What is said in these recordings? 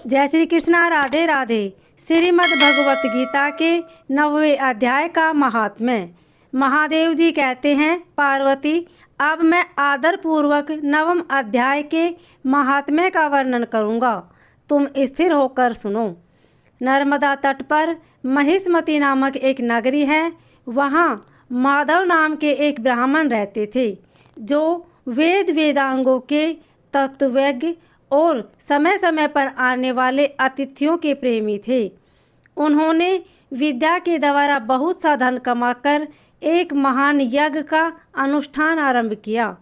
जय श्री कृष्णा। राधे राधे। श्रीमद् भगवत गीता के 9वें अध्याय का महात्म्य। महादेव जी कहते हैं, पार्वती अब मैं आदर पूर्वक 9वें अध्याय के महात्म्य का वर्णन करूँगा, तुम स्थिर होकर सुनो। नर्मदा तट पर महिष्मती नामक एक नगरी है। वहाँ माधव नाम के एक ब्राह्मण रहते थे, जो वेद वेदांगों के तत्वज्ञ और समय समय पर आने वाले अतिथियों के प्रेमी थे। उन्होंने विद्या के द्वारा बहुत सा धन कमाकर एक महान यज्ञ का अनुष्ठान आरंभ किया।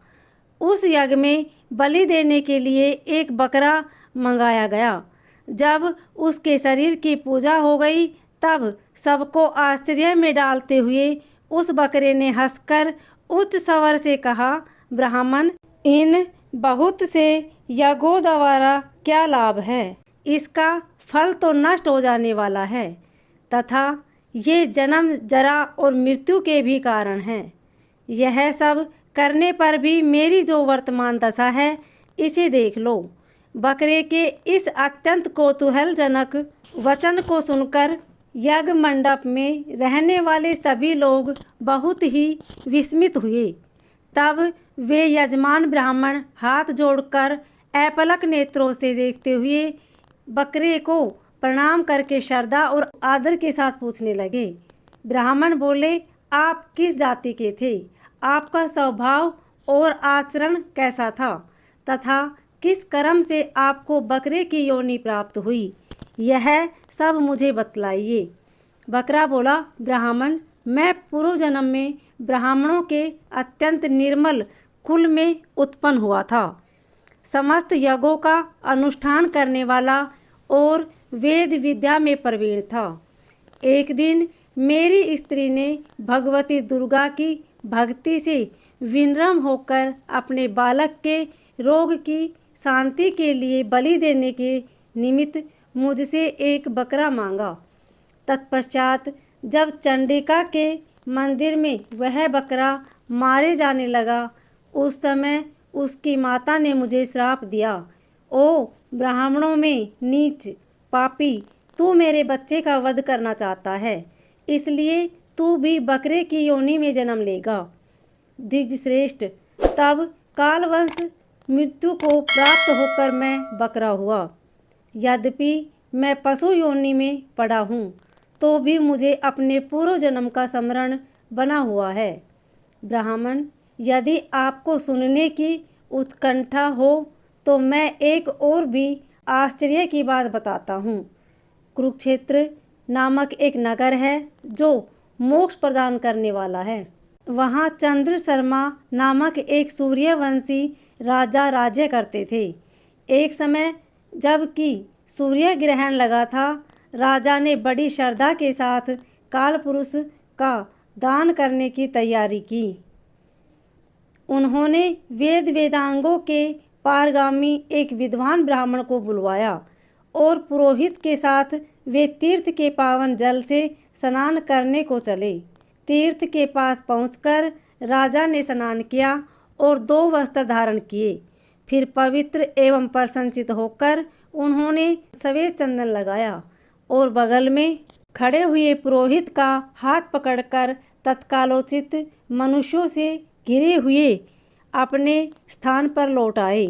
उस यज्ञ में बलि देने के लिए एक बकरा मंगाया गया। जब उसके शरीर की पूजा हो गई, तब सबको आश्चर्य में डालते हुए उस बकरे ने हंसकर उच्च स्वर से कहा, ब्राह्मण, इन बहुत से यज्ञों द्वारा क्या लाभ है? इसका फल तो नष्ट हो जाने वाला है तथा ये जन्म, जरा और मृत्यु के भी कारण है। यह सब करने पर भी मेरी जो वर्तमान दशा है, इसे देख लो। बकरे के इस अत्यंत कौतूहलजनक वचन को सुनकर यज्ञ मंडप में रहने वाले सभी लोग बहुत ही विस्मित हुए। तब वे यजमान ब्राह्मण हाथ जोड़कर अपलक नेत्रों से देखते हुए बकरे को प्रणाम करके श्रद्धा और आदर के साथ पूछने लगे। ब्राह्मण बोले, आप किस जाति के थे? आपका स्वभाव और आचरण कैसा था तथा किस कर्म से आपको बकरे की योनि प्राप्त हुई? यह सब मुझे बतलाइए। बकरा बोला, ब्राह्मण, मैं पूर्व जन्म में ब्राह्मणों के अत्यंत निर्मल कुल में उत्पन्न हुआ था। समस्त यज्ञों का अनुष्ठान करने वाला और वेद विद्या में प्रवीण था। एक दिन मेरी स्त्री ने भगवती दुर्गा की भक्ति से विनम्र होकर अपने बालक के रोग की शांति के लिए बलि देने के निमित्त मुझसे एक बकरा मांगा। तत्पश्चात जब चंडिका के मंदिर में वह बकरा मारे जाने लगा, उस समय उसकी माता ने मुझे श्राप दिया, ओ ब्राह्मणों में नीच पापी, तू मेरे बच्चे का वध करना चाहता है, इसलिए तू भी बकरे की योनि में जन्म लेगा। द्विजश्रेष्ठ, तब कालवंश मृत्यु को प्राप्त होकर मैं बकरा हुआ। यद्यपि मैं पशु योनि में पड़ा हूँ, तो भी मुझे अपने पूर्व जन्म का स्मरण बना हुआ है। ब्राह्मण, यदि आपको सुनने की उत्कंठा हो तो मैं एक और भी आश्चर्य की बात बताता हूँ। कुरुक्षेत्र नामक एक नगर है जो मोक्ष प्रदान करने वाला है। वहाँ चंद्र शर्मा नामक एक सूर्यवंशी राजा राज्य करते थे। एक समय जबकि सूर्य ग्रहण लगा था, राजा ने बड़ी श्रद्धा के साथ काल पुरुष का दान करने की तैयारी की। उन्होंने वेद वेदांगों के पारगामी एक विद्वान ब्राह्मण को बुलवाया और पुरोहित के साथ वे तीर्थ के पावन जल से स्नान करने को चले। तीर्थ के पास पहुंचकर राजा ने स्नान किया और 2 वस्त्र धारण किए। फिर पवित्र एवं प्रसन्नचित होकर उन्होंने सफेद चंदन लगाया और बगल में खड़े हुए पुरोहित का हाथ पकड़कर तत्कालोचित मनुष्यों से घिरे हुए अपने स्थान पर लौट आए।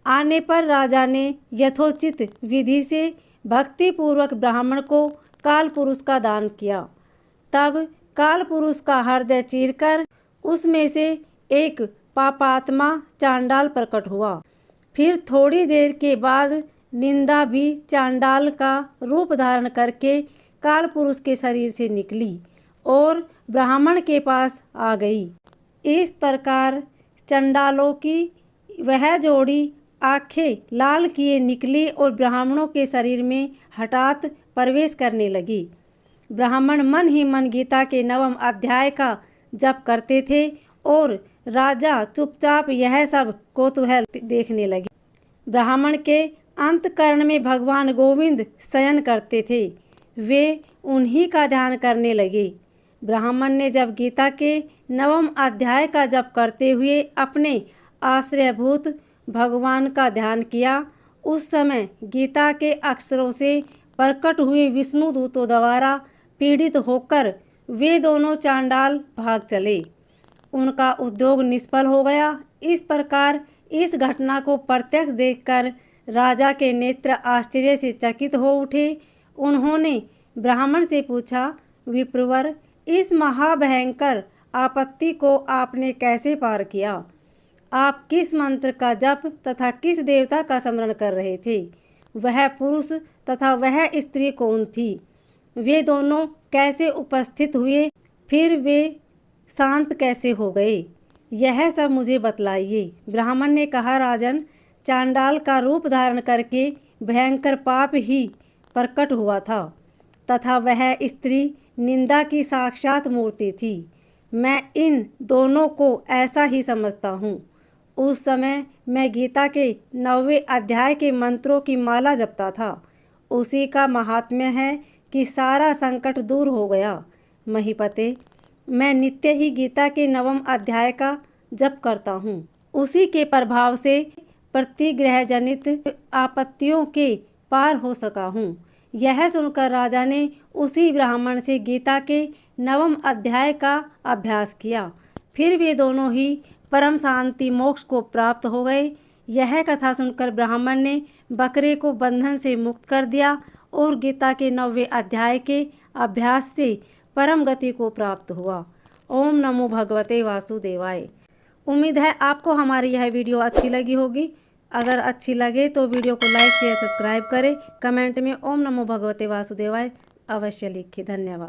आने पर राजा ने यथोचित विधि से भक्तिपूर्वक ब्राह्मण को काल पुरुष का दान किया। तब काल पुरुष का हृदय चीरकर उसमें से एक पापात्मा चांडाल प्रकट हुआ। फिर थोड़ी देर के बाद निंदा भी चांडाल का रूप धारण करके काल पुरुष के शरीर से निकली और ब्राह्मण के पास आ गई। इस प्रकार चंडालों की वह जोड़ी आंखें लाल किए निकली और ब्राह्मणों के शरीर में हठात प्रवेश करने लगी। ब्राह्मण मन ही मन गीता के 9वें अध्याय का जप करते थे और राजा चुपचाप यह सब कौतूहल देखने लगे। ब्राह्मण के अंतःकरण में भगवान गोविंद शयन करते थे, वे उन्हीं का ध्यान करने लगे। ब्राह्मण ने जब गीता के 9वें अध्याय का जप करते हुए अपने आश्रयभूत भगवान का ध्यान किया उस समय गीता के अक्षरों से प्रकट हुए विष्णु दूतों द्वारा पीड़ित होकर वे दोनों चांडाल भाग चले। उनका उद्योग निष्फल हो गया। इस प्रकार इस घटना को प्रत्यक्ष देखकर राजा के नेत्र आश्चर्य से चकित हो उठे। उन्होंने ब्राह्मण से पूछा, विप्रवर, इस महाभयंकर आपत्ति को आपने कैसे पार किया? आप किस मंत्र का जप तथा किस देवता का स्मरण कर रहे थे? वह पुरुष तथा वह स्त्री कौन थी? वे दोनों कैसे उपस्थित हुए? फिर वे शांत कैसे हो गए? यह सब मुझे बतलाइए। ब्राह्मण ने कहा, राजन, चांडाल का रूप धारण करके भयंकर पाप ही प्रकट हुआ था तथा वह स्त्री निंदा की साक्षात मूर्ति थी। मैं इन दोनों को ऐसा ही समझता हूँ। उस समय मैं गीता के 9वें अध्याय के मंत्रों की माला जपता था। उसी का महात्म्य है कि सारा संकट दूर हो गया। महीपते, मैं नित्य ही गीता के 9वें अध्याय का जप करता हूँ। उसी के प्रभाव से प्रतिग्रह जनित आपत्तियों के पार हो सका हूँ। यह सुनकर राजा ने उसी ब्राह्मण से गीता के 9वें अध्याय का अभ्यास किया। फिर वे दोनों ही परम शांति मोक्ष को प्राप्त हो गए। यह कथा सुनकर ब्राह्मण ने बकरे को बंधन से मुक्त कर दिया और गीता के 9वें अध्याय के अभ्यास से परम गति को प्राप्त हुआ। ओम नमो भगवते वासुदेवाय। उम्मीद है आपको हमारी यह वीडियो अच्छी लगी होगी। अगर अच्छी लगे तो वीडियो को लाइक शेयर सब्सक्राइब करें। कमेंट में ओम नमो भगवते वासुदेवाय अवश्य लिखें। धन्यवाद।